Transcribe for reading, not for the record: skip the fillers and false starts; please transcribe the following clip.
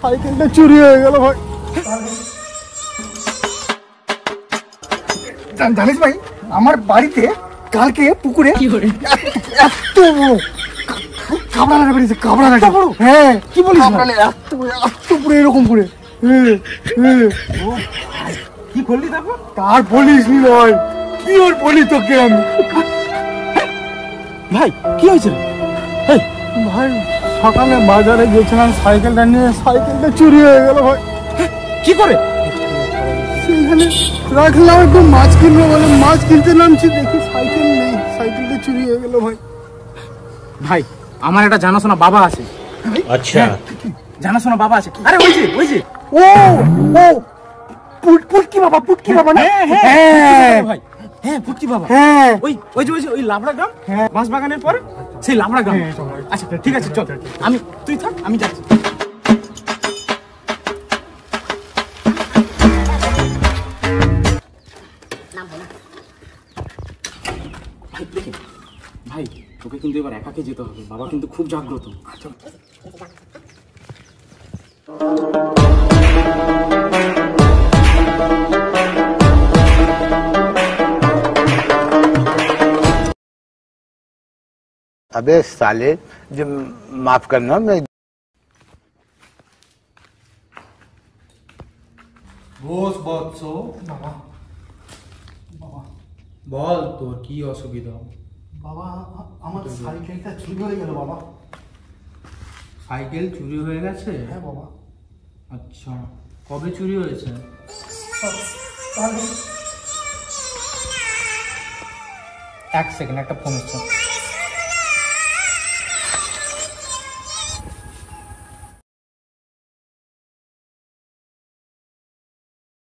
সাইকেলটা চুরি হয়ে গেল ভাই। জানিস ভাই, আমার বাড়িতে কালকে পুকুরে এত কাবড়া বেরিয়েছে, কাবড়া। হ্যাঁ, কি বলিস, এত পুরো এরকম করে। কি করলি তারপর? তার বলিস নি ভাই, কি ওর বলি তোকে আমি। ভাই কি হয়েছে ভাই? সকালে বাজারে গেছিলাম সাইকেলটা নিয়ে, সাইকেলটা চুরি হয়ে গেল ভাই। কি করে? সেইখানে রাখলাম, একটু মাছ কিনবো বলে মাছ কিনতে নামছি, দেখি সাইকেল নেই, সাইকেলটা চুরি হয়ে গেল ভাই। ভাই আমার একটা জানাশোনা বাবা আছে। আচ্ছা, জানাশোনা বাবা আছে। আরে ওই যে ও পুটকি বাবা, পুটকি বাবা না? ভাই হ্যাঁ, পুটকি বাবা। হ্যাঁ, ওই লাবড়া গ্রাম, বাঁশ বাগানের পরে সেই লাবড়া গ্রাম। আচ্ছা ঠিক আছে, চল, তুই থাক, আমি যাচ্ছি। ভাই তোকে কিন্তু এবার একাকে যেতে হবে, বাবা কিন্তু খুব জাগ্রত। अबे साले, जो माफ करना, मैं বস বৎস, বল তোর কি অসুবিধা? বাবা আমার সাইকেলটা চুরি হয়ে গেল বাবা। সাইকেল চুরি হয়ে গেছে? হ্যাঁ বাবা। আচ্ছা, কবে চুরি হয়েছে? এক সেকেন্ড, একটা ফোন এসছে।